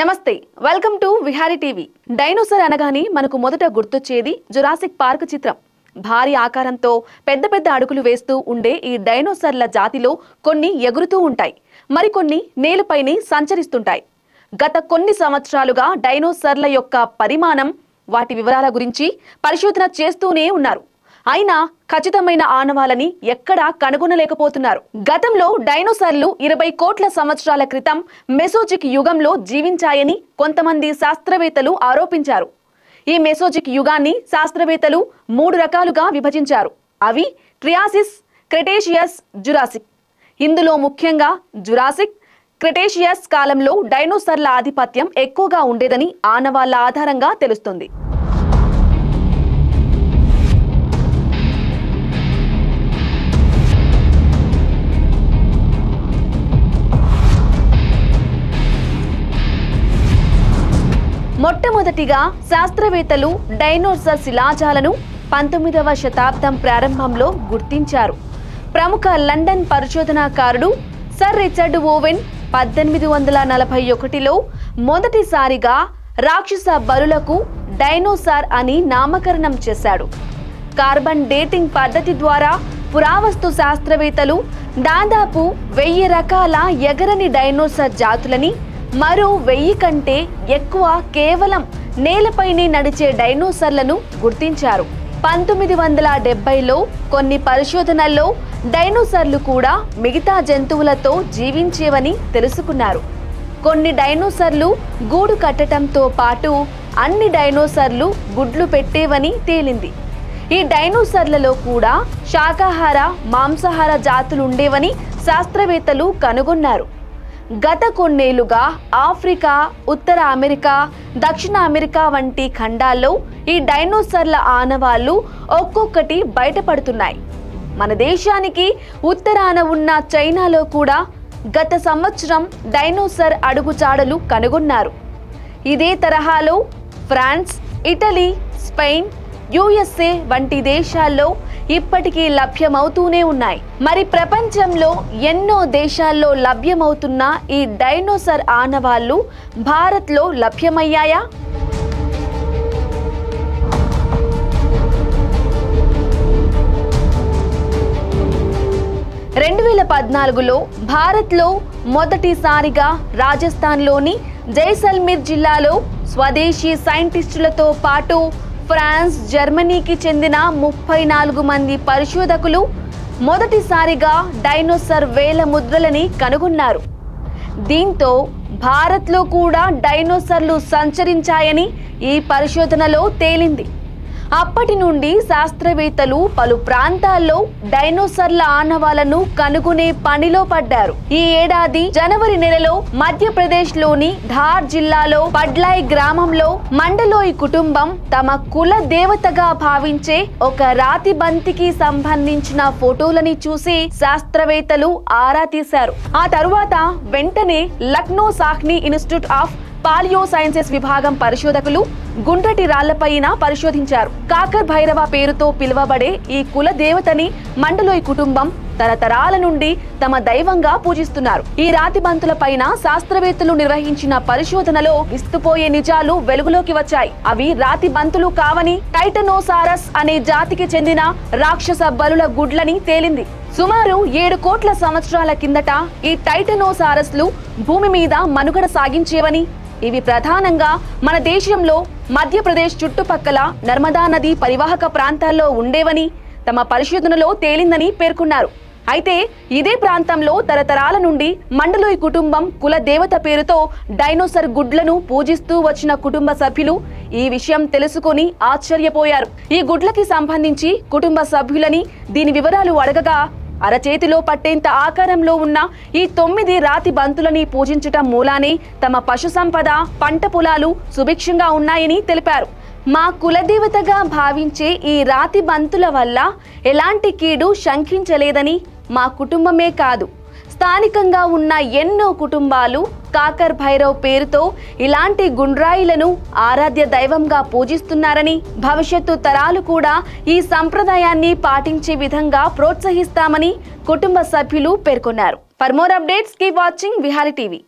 నమస్తే welcome to Vihari TV. Dinosaur అనగానే మనకు మొదట గుర్తొచ్చేది జురాసిక్ పార్క్ చిత్రం। భారీ ఆకారంతో పెద్ద పెద్ద అడుగులు వేస్తూ ఉండే ఈ డైనోసార్ల జాతిలో కొన్ని ఎగురుతూ ఉంటాయి, మరికొన్ని నేలపైనే సంచరిస్తుంటాయి। గత కొన్ని సంవత్సరాలుగా డైనోసార్ల యొక్క పరిమాణం, వాటి వివరాల గురించి పరిశోధన చేస్తూనే ఉన్నారు। అయినా ఖచ్చితమైన ఆనవాలని ఎక్కడా కనుగొనలేకపోతున్నారు। గతంలో డైనోసార్లు 20 కోట్ల సంవత్సరాల క్రితం మెసోజిక్ యుగంలో జీవించాయని కొంతమంది శాస్త్రవేత్తలు ఆరోపించారు। ఈ మెసోజిక్ యుగాన్ని శాస్త్రవేత్తలు 3 రకాలుగా విభజించారు। అవి ట్రియాసిస్, క్రెటేషియస్, జురాసిక్। ఇందులో ముఖ్యంగా జురాసిక్, క్రెటేషియస్ కాలంలో డైనోసార్ల ఆధిపత్యం ఎక్కువగా ఉండేదని ఆనవాళ్ల ఆధారంగా తెలుస్తుంది। మొట్టమొదటిగా శాస్త్రవేత్తలు డైనోసార్ శిలాజాలను 19వ శతాబ్దం ప్రారంభంలో గుర్తించారు। ప్రముఖ లండన్ పరిశోధనాకారుడు సర్ రిచర్డ్ ఓవెన్ 1841లో మొదటిసారిగా రాక్షస బలులకు డైనోసార్ అని నామకరణం చేశాడు। కార్బన్ డేటింగ్ పద్ధతి ద్వారా పురావస్తు శాస్త్రవేత్తలు దాదాపు 1000 రకాల ఎగరని డైనోసార్ జాతులని, మరో 1000 కంటే ఎక్కువ కేవలం నేలపైనే నడిచే డైనోసార్లను గుర్తించారు। 1970లో కొన్ని పరిశోధనల్లో డైనోసార్లు కూడా మిగతా జంతువులతో జీవించేవని తెలుసుకున్నారు। కొన్ని డైనోసార్లు గూడు కట్టడంతో పాటు అన్ని డైనోసార్లు గుడ్లు పెట్టేవని తేలింది। ఈ డైనోసార్లలో కూడా శాకాహార, మాంసాహార జాతులు ఉండేవని శాస్త్రవేత్తలు కనుగొన్నారు। గత కొన్నేళ్లుగా ఆఫ్రికా, ఉత్తర అమెరికా, దక్షిణ అమెరికా వంటి ఖండాల్లో ఈ డైనోసార్ల ఆనవాళ్లు ఒక్కొక్కటి బయటపడుతున్నాయి। మన దేశానికి ఉత్తరాన ఉన్న చైనాలో కూడా గత సంవత్సరం డైనోసార్ అడుగుజాడలు కనుగొన్నారు। ఇదే తరహాలో ఫ్రాన్స్, ఇటలీ, స్పెయిన్, USA వంటి దేశాల్లో ఇప్పటికీ లభ్యమవుతూనే ఉన్నాయి। మరి ప్రపంచంలో ఎన్నో దేశాల్లో లభ్యమవుతున్న ఈ డైనోసార్ ఆనవాళ్లు భారత్లో లభ్యమయ్యాయా? లో భారత్లో మొదటిసారిగా రాజస్థాన్లోని జైసల్మీర్ జిల్లాలో స్వదేశీ సైంటిస్టులతో పాటు ఫ్రాన్స్, జర్మనీకి చెందిన 34 మంది పరిశోధకులు మొదటిసారిగా డైనోసార్ వేల ముద్రలని కనుగొన్నారు। దీంతో భారత్లో కూడా డైనోసార్లు సంచరించాయని ఈ పరిశోధనలో తేలింది। అప్పటి నుండి శాస్త్రవేత్తలు పలు ప్రాంతాల్లో డైనోసార్ల ఆనవాళ్లను కనుగొనే పనిలో పడ్డారు। ఈ ఏడాది జనవరి నెలలో మధ్యప్రదేశ్లోని ధార్ జిల్లాలో పడ్లాయ్ గ్రామంలో మండలోయ్ కుటుంబం తమ కుల దేవతగా భావించే ఒక రాతి బంతికి సంబంధించిన ఫోటోలని చూసి శాస్త్రవేత్తలు ఆరా తీశారు। ఆ తరువాత వెంటనే Lucknow Sahni Institute of Palaeosciences విభాగం పరిశోధకులు గుండ్రటి రాళ్లపైన పరిశోధించారు। కాకర్ భైరవ పేరుతో పిలువబడే ఈ కుల దేవతని మండలోయ్ కుటుంబం తరతరాల నుండి తమ దైవంగా పూజిస్తున్నారు। ఈ రాతి బంతుల పైన శాస్త్రవేత్తలు నిర్వహించిన పరిశోధనలో విస్తుపోయే నిజాలు వెలుగులోకి వచ్చాయి। అవి రాతి బంతులు కావని, టైటనోసారస్ అనే జాతికి చెందిన రాక్షస బలుల గుడ్లని తేలింది। సుమారు 7 కోట్ల సంవత్సరాల కిందట ఈ టైటనోసారస్లు భూమి మీద మనుగడ సాగించేవని, ఇవి ప్రధానంగా మన దేశంలో మధ్యప్రదేశ్ చుట్టుపక్కల నర్మదా నది పరివాహక ప్రాంతాల్లో ఉండేవని తమ పరిశోధనలో తేలిందని పేర్కొన్నారు। అయితే ఇదే ప్రాంతంలో తరతరాల నుండి మండలోయ్ కుటుంబం కుల దేవత పేరుతో డైనోసార్ గుడ్లను పూజిస్తూ వచ్చిన కుటుంబ సభ్యులు ఈ విషయం తెలుసుకొని ఆశ్చర్యపోయారు। ఈ గుడ్లకి సంబంధించి కుటుంబ సభ్యులని దీని వివరాలు అడగగా అరచేతిలో పట్టేంత ఆకారంలో ఉన్న ఈ 9 రాతి బంతులని పూజించటం మూలానే తమ పశు సంపద, పంట పొలాలు సుభిక్షంగా ఉన్నాయని తెలిపారు। మా కులదేవతగా భావించే ఈ రాతి బంతుల వల్ల ఎలాంటి కీడు శంకించలేదని మా కుటుంబమే కాదు, స్థానికంగా ఉన్న ఎన్నో కుటుంబాలు కాకర్ భైరవ్ పేరుతో ఇలాంటి గుండ్రాయిలను ఆరాధ్య దైవంగా పూజిస్తున్నారని, భవిష్యత్తు తరాలు కూడా ఈ సంప్రదాయాన్ని పాటించే విధంగా ప్రోత్సహిస్తామని కుటుంబ సభ్యులు పేర్కొన్నారు। For more updates keep watching Vihari TV.